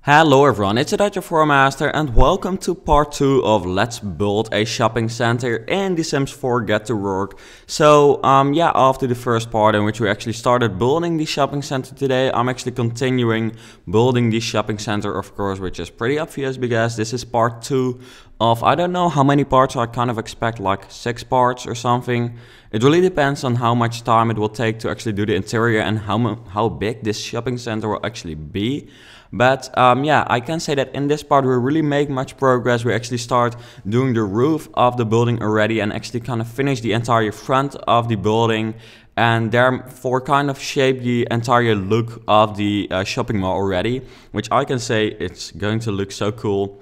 Hello everyone, it's Dr. Master and welcome to part 2 of Let's Build a Shopping Center in The Sims 4 Get to Work. So after the first part in which we actually started building the shopping center today, I'm actually continuing building the shopping center, of course, which is pretty obvious because this is part 2 of, I don't know how many parts. I kind of expect like 6 parts or something. It really depends on how much time it will take to actually do the interior and how big this shopping center will actually be. But I can say that in this part we really make much progress. We actually start doing the roof of the building already and actually kind of finish the entire front of the building and therefore kind of shape the entire look of the shopping mall already, which I can say it's going to look so cool.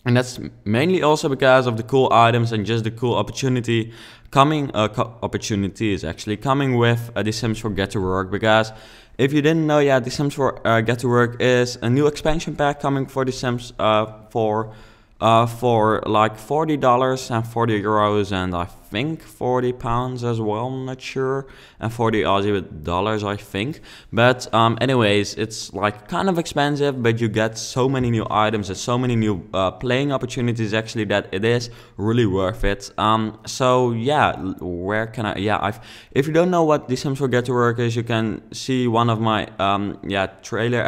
And that's mainly also because of the cool items and just the cool opportunities actually coming with The Sims 4 Get to Work. Because if you didn't know yet, The Sims 4 Get to Work is a new expansion pack coming for The Sims for like $40 and 40 euros and I think 40 pounds as well, I'm not sure, and 40 Aussie dollars I think. But anyways, it's like kind of expensive, but you get so many new items and so many new playing opportunities actually that it is really worth it. So yeah, where can if you don't know what The Sims 4 Get to Work is, you can see one of my trailer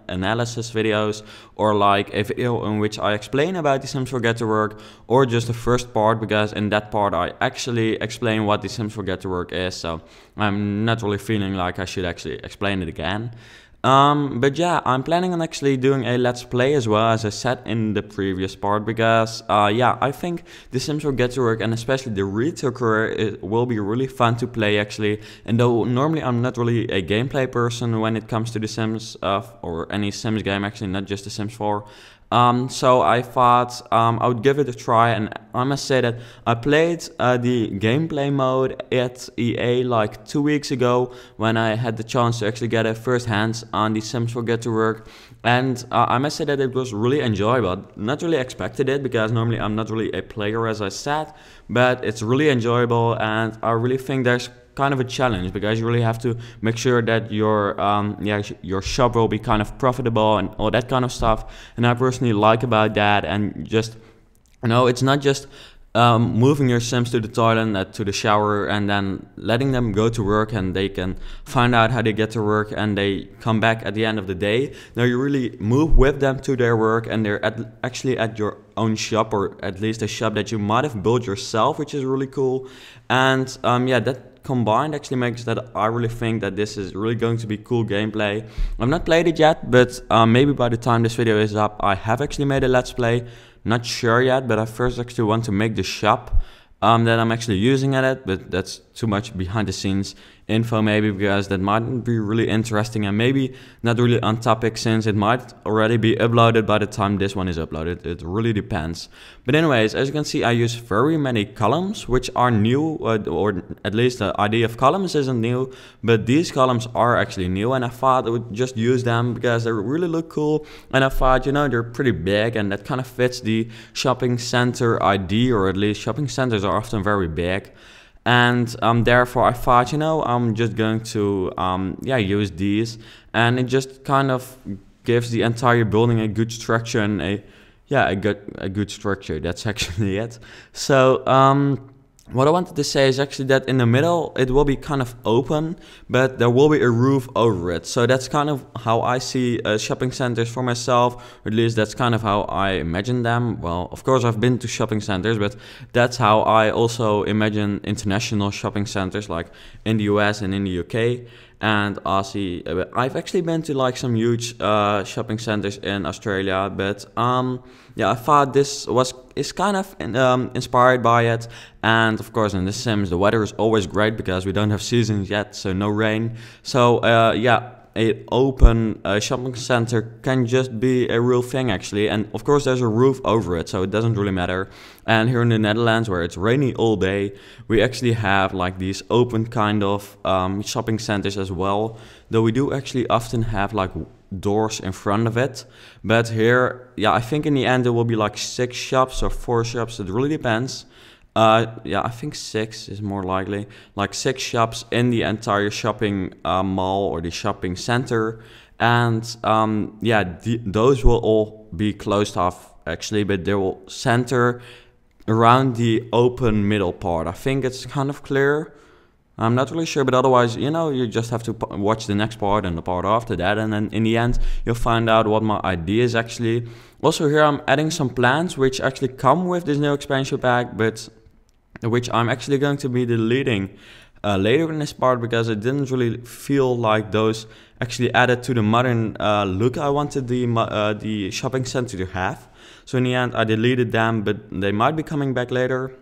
analysis videos, or like a video in which I explain about The Sims 4 Get to Work, or just the first part, because in that part I actually explain what The Sims 4 Get to Work is, so I'm not really feeling like I should actually explain it again. But yeah, I'm planning on actually doing a let's play as well, as I said in the previous part, because I think The Sims 4 Get to Work and especially the retail career will be really fun to play actually. And though normally I'm not really a gameplay person when it comes to The Sims or any Sims game actually, not just The Sims 4. So I thought I would give it a try, and I must say that I played the gameplay mode at EA like 2 weeks ago when I had the chance to actually get a first hands on The Sims 4 Get to Work, and I must say that it was really enjoyable. Not really expected it because normally I'm not really a player, as I said, but it's really enjoyable, and I really think there's kind of a challenge because you really have to make sure that your shop will be kind of profitable and all that kind of stuff. And I personally like about that, and just, you know, it's not just moving your Sims to the toilet, to the shower, and then letting them go to work and they can find out how they get to work and they come back at the end of the day. Now you really move with them to their work, and they're actually at your own shop, or at least a shop that you might have built yourself, which is really cool. And that combined actually makes that I really think that this is really going to be cool gameplay. I've not played it yet, but maybe by the time this video is up I have actually made a let's play. Not sure yet, but I first actually want to make the shop that I'm actually using at it, but that's too much behind the scenes info maybe, because that might be really interesting and maybe not really on topic, since it might already be uploaded by the time this one is uploaded. It really depends. But anyways, as you can see, I use very many columns which are new, or at least the idea of columns isn't new, but these columns are actually new, and I thought I would just use them because they really look cool, and I thought, you know, they're pretty big and that kind of fits the shopping center idea, or at least shopping centers are often very big. And therefore I thought, you know, I'm just going to use these, and it just kind of gives the entire building a good structure and a good structure. That's actually it. So what I wanted to say is actually that in the middle it will be kind of open, but there will be a roof over it. So that's kind of how I see shopping centers for myself, or at least that's kind of how I imagine them. Well, of course I've been to shopping centers, but that's how I also imagine international shopping centers, like in the US and in the UK and Aussie. I've actually been to like some huge shopping centers in Australia, but I thought this is kind of inspired by it. And of course in The Sims the weather is always great because we don't have seasons yet, so no rain. So a open shopping center can just be a real thing actually, and of course there's a roof over it, so it doesn't really matter. And here in the Netherlands, where it's rainy all day, we actually have like these open kind of shopping centers as well, though we do actually often have like doors in front of it. But here, I think in the end there will be like 6 shops or 4 shops, it really depends. Yeah, I think 6 is more likely. Like 6 shops in the entire shopping mall or the shopping center, and yeah, those will all be closed off actually, but they will center around the open middle part. I think it's kind of clear. I'm not really sure, but otherwise, you know, you just have to watch the next part and the part after that, and then in the end, you'll find out what my idea is actually. Also, here I'm adding some plants which actually come with this new expansion pack, but which I'm actually going to be deleting later in this part because it didn't really feel like those actually added to the modern look I wanted the shopping center to have. So in the end, I deleted them, but they might be coming back later.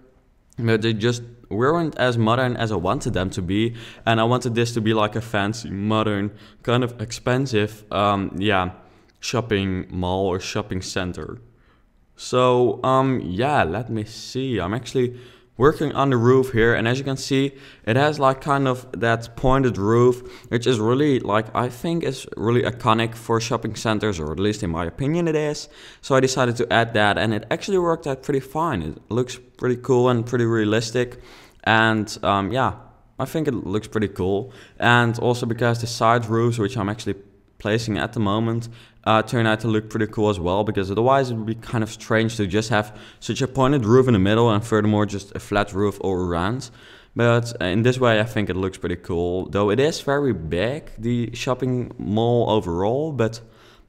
But they just weren't as modern as I wanted them to be, and I wanted this to be like a fancy, modern, kind of expensive, yeah, shopping mall or shopping center. So yeah, let me see. I'm actually working on the roof here, and as you can see, it has like kind of that pointed roof, which is really like, I think is really iconic for shopping centers, or at least in my opinion it is. So I decided to add that, and it actually worked out pretty fine. It looks pretty cool and pretty realistic, and yeah, I think it looks pretty cool. And also because the side roofs, which I'm actually placing at the moment, turn out to look pretty cool as well, because otherwise it would be kind of strange to just have such a pointed roof in the middle and furthermore just a flat roof all around. But in this way I think it looks pretty cool, though it is very big, the shopping mall overall, but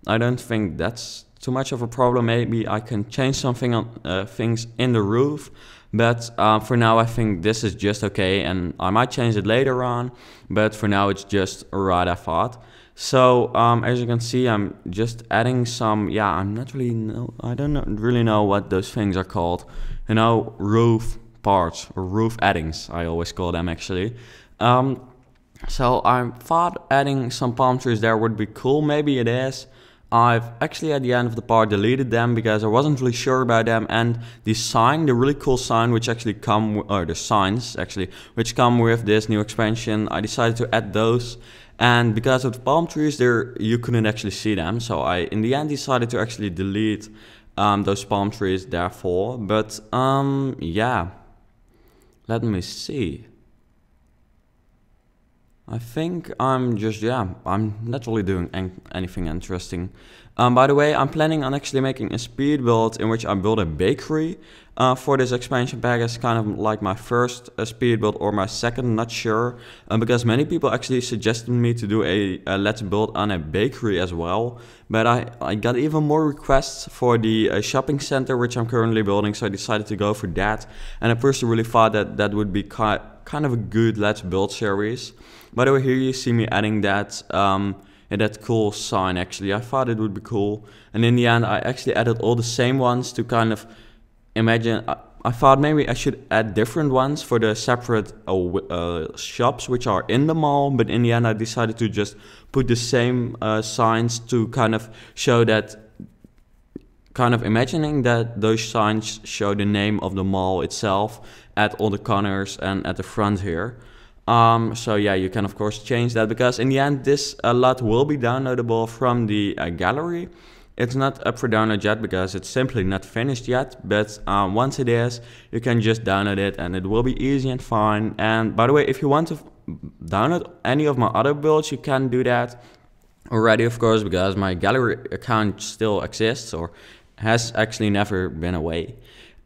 I don't think that's too much of a problem. Maybe I can change something on things in the roof, but for now I think this is just okay, and I might change it later on, but for now it's just right, I thought. So as you can see, I'm just adding some, yeah, I don't really know what those things are called, you know, roof parts or roof addings, I always call them actually. So I thought adding some palm trees there would be cool. Maybe it is. I've actually at the end of the part deleted them because I wasn't really sure about them, and the sign, the really cool sign which actually come, or the signs actually, which come with this new expansion, I decided to add those. And because of the palm trees there, you couldn't actually see them. So I, in the end, decided to actually delete those palm trees therefore. But yeah, let me see. I think I'm just, yeah, I'm not really doing anything interesting. By the way, I'm planning on actually making a speed build in which I build a bakery for this expansion pack. It's kind of like my first speed build or my second, not sure. Because many people actually suggested me to do a let's build on a bakery as well. But I got even more requests for the shopping center which I'm currently building, so I decided to go for that. And I personally really thought that that would be kind of a good let's build series. By the way, here you see me adding that that cool sign actually. I thought it would be cool. And in the end, I actually added all the same ones to kind of imagine. I thought maybe I should add different ones for the separate shops which are in the mall. But in the end, I decided to just put the same signs to kind of show that, kind of imagining that those signs show the name of the mall itself at all the corners and at the front here. So yeah, you can of course change that, because in the end this lot will be downloadable from the gallery. It's not up for download yet because it's simply not finished yet, but once it is, you can just download it and it will be easy and fine. And by the way, if you want to download any of my other builds, you can do that already, of course, because my gallery account still exists or has actually never been away.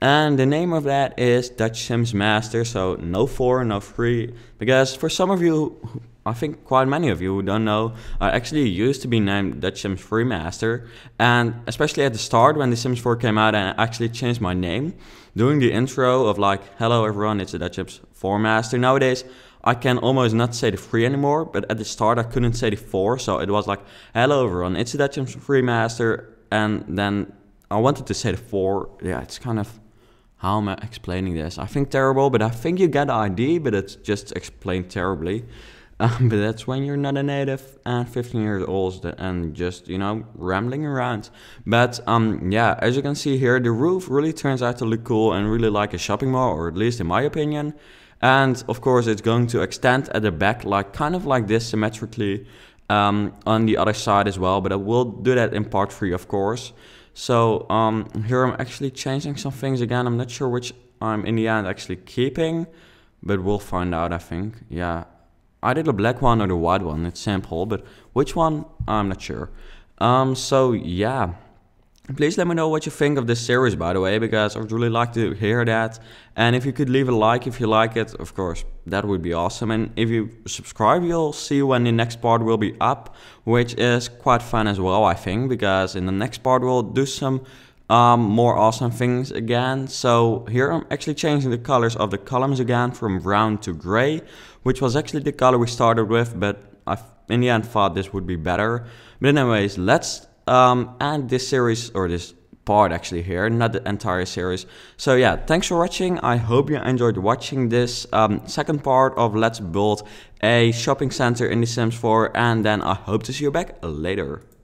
And the name of that is Dutch Sims Master, so no 4, no 3, because for some of you, I think quite many of you who don't know, I actually used to be named Dutch Sims 3 Master, and especially at the start when The Sims 4 came out and I actually changed my name, doing the intro of like, hello everyone, it's the Dutch Sims 4 Master. Nowadays, I can almost not say the 3 anymore, but at the start I couldn't say the 4, so it was like, hello everyone, it's the Dutch Sims 3 Master, and then I wanted to say the 4, yeah, it's kind of, how am I explaining this? I think terrible, but I think you get the idea, but it's just explained terribly. But that's when you're not a native and 15 years old and just, you know, rambling around. But yeah, as you can see here, the roof really turns out to look cool and really like a shopping mall, or at least in my opinion. And of course, it's going to extend at the back, like kind of like this symmetrically on the other side as well. But I will do that in part 3, of course. So here I'm actually changing some things again. I'm not sure which I'm in the end actually keeping, but we'll find out, I think. Yeah, either the black one or the white one. It's simple, but which one, I'm not sure. So yeah, please let me know what you think of this series, by the way, because I'd really like to hear that. And if you could leave a like if you like it, of course, that would be awesome. And if you subscribe, you'll see when the next part will be up, which is quite fun as well, I think, because in the next part we'll do some more awesome things again. So here I'm actually changing the colors of the columns again from brown to gray, which was actually the color we started with, but I in the end thought this would be better. But anyways, let's end this series, or this part actually here, not the entire series. So yeah, thanks for watching. I hope you enjoyed watching this second part of Let's Build a Shopping Center in The Sims 4, and then I hope to see you back later.